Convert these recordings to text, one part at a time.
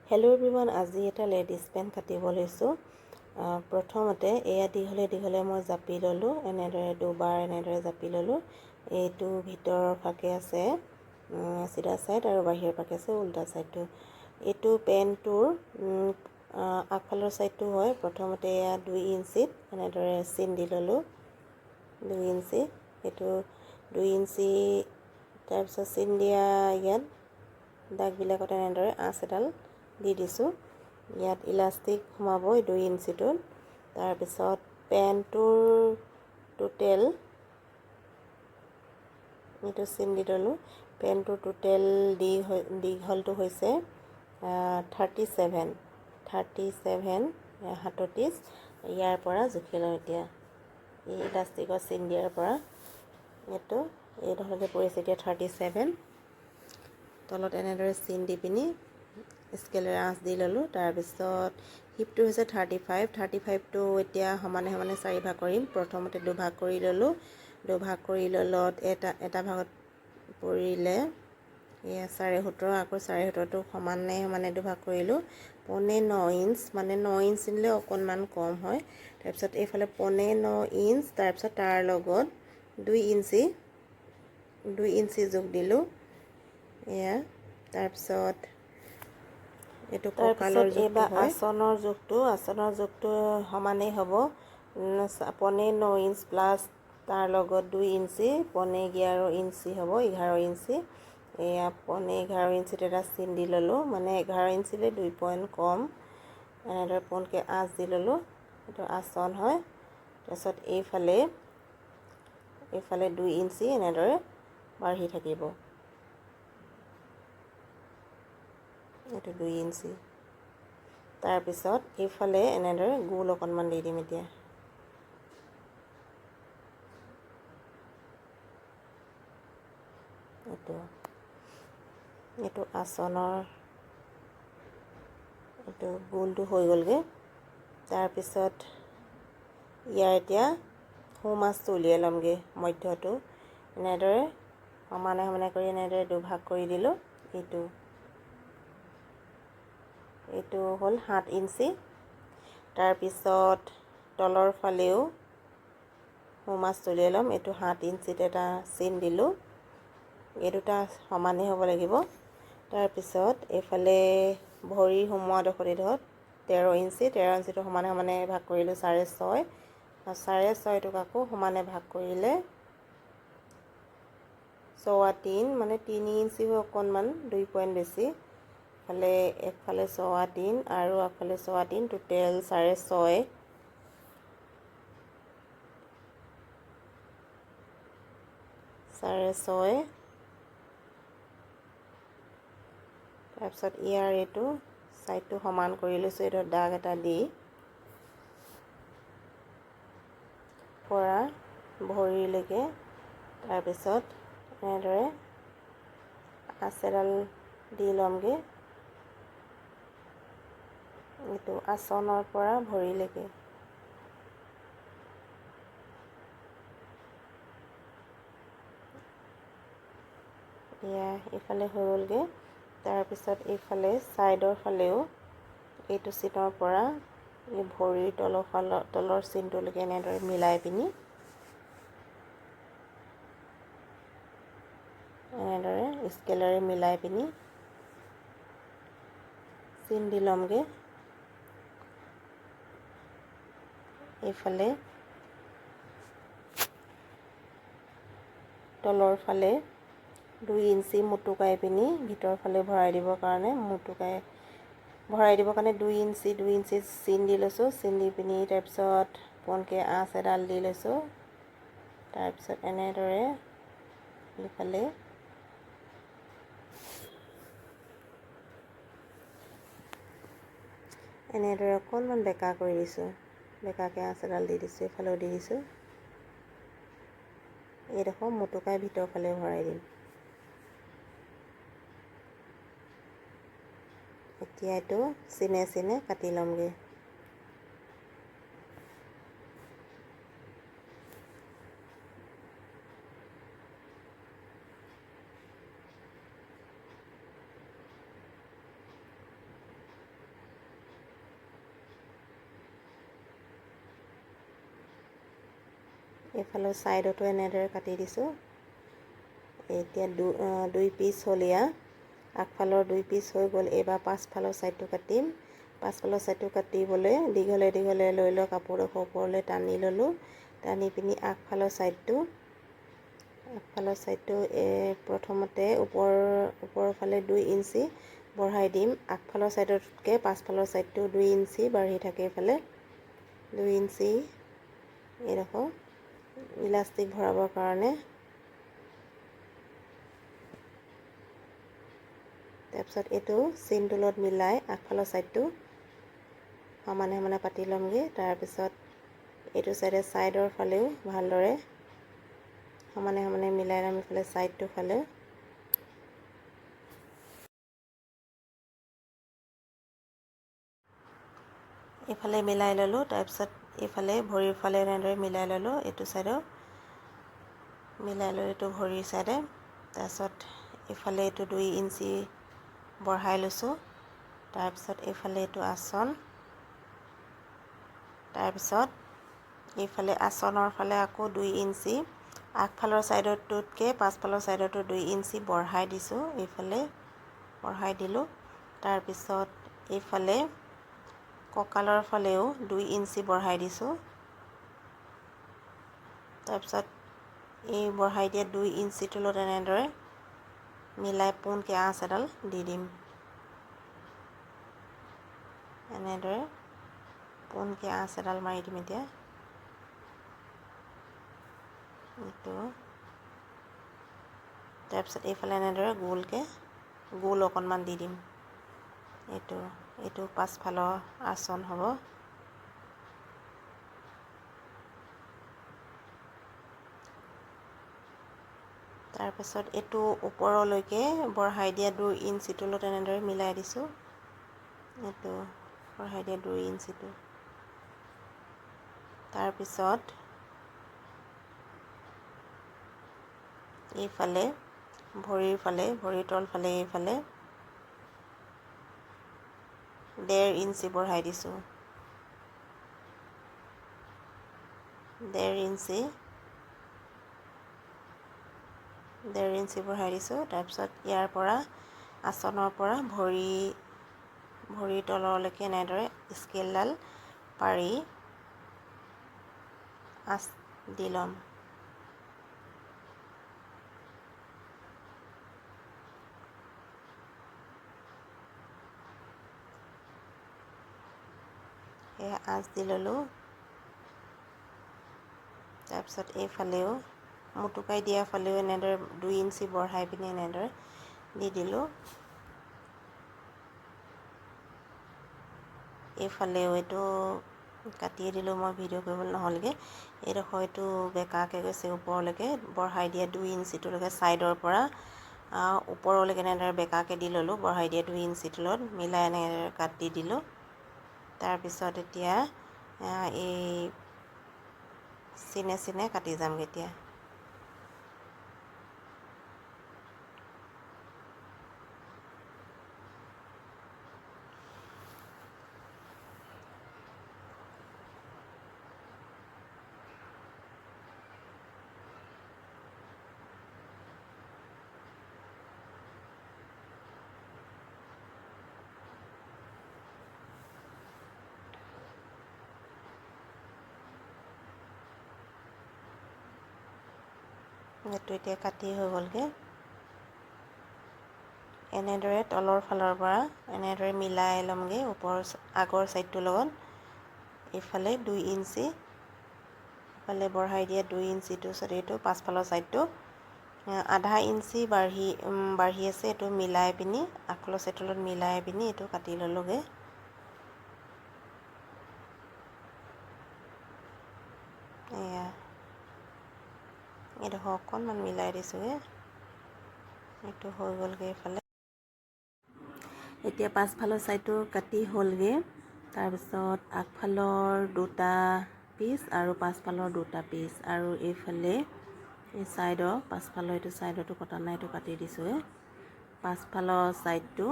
Hello' everyone, আজি এটা ladies pant কাটিব লৈছোঁ। প্ৰথমতে এয়া দীঘলে মই জাপি ল'লোঁ, এনেদৰে দুবাৰ এনেদৰে জাপি ল'লোঁ। এইটো ভিতৰৰ ফাকে আছে চিধা ছাইড আৰু বাহিৰৰ ফাকে আছে উল্টা ছাইডটো। এইটো পেণ্টটোৰ আগফালৰ ছাইডটো হয়। প্ৰথমতে এয়া 2 ইঞ্চিত এনেদৰে চিন দি ল'লোঁ, 2 ইঞ্চি। এইটো 2 ইঞ্চি, তাৰপিছত চিন দিয়া ইয়াত দাগবিলাকত এনেদৰে আঁচ এডাল দি দিছোঁ। ইয়াত ইলাষ্টিক সোমাব 2 ইঞ্চিটোত। তাৰপিছত পেণ্টটোৰ টোটেল এইটো চিন দি ল'লোঁ। পেণ্টটোৰ টোটেল দীঘলটো হৈছে 37 37 ইয়াৰ পৰা জুখি লওঁ। এতিয়া এই ইলাষ্টিকৰ চিন দিয়াৰ পৰা এই ধৰণে পৰিছে। এতিয়া 37 তলত এনেদৰে চিন দি পিনি স্কেলেৰে আঁচ দি ল'লোঁ। তাৰপিছত হিপটো হৈছে 35টো এতিয়া সমানে 4 ভাগ কৰিম। প্ৰথমতে দুভাগ কৰি ল'লোঁ, দুভাগ কৰি ল'লত এটা ভাগত পৰিলে এয়া 17.5, আকৌ 17.5টো সমানে দুভাগ কৰিলোঁ। 9.25 ইঞ্চ, 9 ইঞ্চ দিলে অকণমান কম হয়। তাৰপিছত এইফালে 9.25 ইঞ্চ, তাৰপিছত তাৰ লগত 2 ইঞ্চি জোখ দিলোঁ। এয়া তাৰপিছত এইটো কঁকালৰ জোখটো হয়। আসনৰ জোখটো সমানেই হ'ব। 9.25 ইঞ্চ প্লাছ তাৰ লগত 2 ইঞ্চি, 11 ইঞ্চি হ'ব, 11 ইঞ্চি। এয়া 11 ইঞ্চিত এটা চিন দি ল'লোঁ, 11 ইঞ্চিলৈ 2 পইণ্ট কম। এনেদৰে পোনকৈ আঁচ দি ল'লোঁ। এইটো আসন হয়। তাৰপিছত এইফালে 2 ইঞ্চি এনেদৰে বাঢ়ি থাকিব। এইটো 2 ইঞ্চি। তাৰপিছত এইফালে এনেদৰে গোল অকণমান দি দিম। এতিয়া এইটো আসনৰ এইটো গোলটো হৈ গ'লগৈ। তাৰপিছত ইয়াৰ এতিয়া সোঁ মাছটো উলিয়াই ল'মগৈ। মধ্যটো এনেদৰে সমানে কৰি এনেদৰে দুভাগ কৰি দিলোঁ। এইটো হ'ল 7 ইঞ্চি। তাৰপিছত তলৰ ফালেও সোঁ মাছটো উলিয়াই ল'ম। এইটো 7 ইঞ্চিত এটা চিন দিলোঁ। এই দুটা সমানেই হ'ব লাগিব। তাৰপিছত এইফালে ভৰি সোমোৱা ডোখৰত 13 ইঞ্চিটো সমানে ভাগ কৰিলোঁ 6.5, আৰু 6.5টোক আকৌ সমানে ভাগ কৰিলে 3.25, 3 ইঞ্চি অকণমান 2 পইণ্ট বেছি। একফালে 3.25 আৰু আগফালে 3.25, টোটেল 6.5। তাৰপিছত ইয়াৰ এইটো ছাইডটো সমান কৰি লৈছোঁ। এইটো দাগ এটা দি পৰা ভৰিলৈকে, তাৰপিছত এনেদৰে আঁচ এডাল দি ল'মগৈ। এইটো আসনৰ পৰা ভৰিলৈকে। এয়া এইফালে হৈ গ'লগৈ। তাৰপিছত এইফালে ছাইডৰ ফালেও এইটো চিনৰ পৰা এই ভৰিৰ তলৰ চিনটোলৈকে এনেদৰে মিলাই পিনি এনেদৰে স্কেলেৰে মিলাই পিনি চিন দি ল'মগৈ। এইফালে তলৰ ফালে 2 ইঞ্চি মুটুকাই পিনি ভিতৰৰ ফালে ভৰাই দিবৰ কাৰণে 2 ইঞ্চি চিন দি লৈছোঁ। চিন দি পিনি তাৰপিছত পোনকৈ আঁচ এডাল দি লৈছোঁ। তাৰপিছত এনেদৰে এইফালে অকণমান বেকা কৰি দিছোঁ। বেকাকৈ আঁচ এডাল দি দিছোঁ। এইফালেও দি দিছোঁ। এইডোখৰ মুটুকাই ভিতৰৰ ফালে ভৰাই দিম। এতিয়া এইটো চিনে কাটি ল'মগৈ। এইফালৰ ছাইডতো এনেদৰে কাটি দিছোঁ। এতিয়া দুই পিচ হ'ল এয়া। আগফালৰ 2 পিচ হৈ গ'ল। এইবাৰ পাছফালৰ ছাইডটো কাটিম। পাছফালৰ ছাইডটো কাটিবলৈ দীঘলে দীঘলে লৈ লৈ কাপোৰডোখৰ ওপৰলৈ টানি ল'লোঁ। টানি পিনি আগফালৰ ছাইডটো প্ৰথমতে ওপৰৰ ফালে 2 ইঞ্চি বঢ়াই দিম। আগফালৰ ছাইডতকৈ পাছফালৰ ছাইডটো 2 ইঞ্চি বাঢ়ি থাকে। এইফালে 2 ইঞ্চি এইডোখৰ ইলাষ্টিক ভৰাবৰ কাৰণে। তাৰপিছত এইটো চিন টুলত মিলাই আগফালৰ ছাইডটো সমানে সমানে পাতি ল'মগৈ। তাৰপিছত এইটো ছাইডৰ ফালেও ভালদৰে সমানে সমানে মিলাই ল'ম। এইফালে ছাইডটোৰ ফালেও এইফালে মিলাই ল'লোঁ। তাৰপিছত এইফালে ভৰিৰ ফালে এনেদৰে মিলাই ল'লোঁ। এইটো ছাইডৰ মিলাই লৈ এইটো ভৰিৰ ছাইডে। তাৰপিছত এইফালে এইটো 2 ইঞ্চি বঢ়াই লৈছোঁ। তাৰপিছত এইফালে এইটো আঁচন। তাৰপিছত এইফালে আঁচনৰ ফালে আকৌ 2 ইঞ্চি আগফালৰ ছাইডতকৈ পাছফালৰ ছাইডতো 2 ইঞ্চি বঢ়াই দিছোঁ। এইফালে বঢ়াই দিলোঁ। তাৰপিছত এইফালে কঁকালৰ ফালেও 2 ইঞ্চি বঢ়াই দিছোঁ। তাৰপিছত এই বঢ়াই দিয়া 2 ইঞ্চি তলত এনেদৰে মিলাই পোনকৈ আঁচ এডাল দি দিম। এনেদৰে পোনকৈ আঁচ এডাল মাৰি দিম। এতিয়া এইটো তাৰপিছত এইফালে এনেদৰে গোল অকণমান দি দিম। এইটো পাছফালৰ আঁচন হ'ব। তাৰপিছত এইটো ওপৰলৈকে বঢ়াই দিয়া 2 ইঞ্চি তলত এনেদৰে মিলাই দিছোঁ। এইটো বঢ়াই দিয়া 2 ইঞ্চিটো। তাৰপিছত এইফালে ভৰিৰ তলফালে এইফালে 1.5 ইঞ্চি বঢ়াই দিছোঁ। 1.5 ইঞ্চি বঢ়াই দিছোঁ। তাৰপিছত ইয়াৰ পৰা আঁচনৰ পৰা ভৰিৰ তললৈকে এনেদৰে স্কেলডাল পাৰি আঁচ দি ল'ম। সেয়া আঁচ দি ল'লোঁ। তাৰপিছত এইফালেও মুটুকাই দিয়া ফালেও এনেদৰে 2 ইঞ্চি বঢ়াই পিনি এনেদৰে দি দিলোঁ। এইফালেও এইটো কাটিয়ে দিলোঁ। মই ভিডিঅ' কৰিবলৈ নহ'লগৈ। এইডোখৰ এইটো বেকাকৈ গৈছে ওপৰলৈকে বঢ়াই দিয়া 2 ইঞ্চিটোলৈকে ছাইডৰ পৰা ওপৰলৈকে এনেদৰে বেকাকৈ দি ল'লোঁ। বঢ়াই দিয়া 2 ইঞ্চি তলত মিলাই এনেদৰে কাটি দিলোঁ। তাৰপিছত এতিয়া এই চিনে চিনে কাটি যামগৈ এতিয়া। এইটো এতিয়া কাটি হৈ গ'লগৈ। এনেদৰে তলৰ ফালৰ পৰা এনেদৰে মিলাই ল'মগৈ আগৰ ছাইডটোৰ লগত। এইফালে 2 ইঞ্চি ইফালে বঢ়াই দিয়া 2 ইঞ্চিটো এইটো পাছফালৰ ছাইডটো 0.5 ইঞ্চি বাঢ়ি আছে। এইটো মিলাই পিনি আগফালৰ ছাইডটোৰ লগত মিলাই পিনি এইটো কাটি ল'লোগৈ। এয়া এইডোখৰ অকণমান মিলাই দিছোঁগৈ। এইটো হৈ গ'লগৈ এইফালে। এতিয়া পাছফালৰ ছাইডটো কাটি হ'লগৈ। তাৰপিছত আগফালৰ 2টা পিচ আৰু পাছফালৰ 2টা পিচ আৰু এইফালে এই ছাইডৰ পাছফালৰ এইটো ছাইডতো কটা নাই। এইটো কাটি দিছোঁগৈ। পাছফালৰ ছাইডটো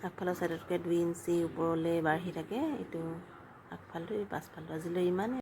আগফালৰ ছাইডতকৈ 2 ইঞ্চি ওপৰলৈ বাঢ়ি থাকে। এইটো আগফালটো এই পাছফালটো আজিলৈ ইমানেই।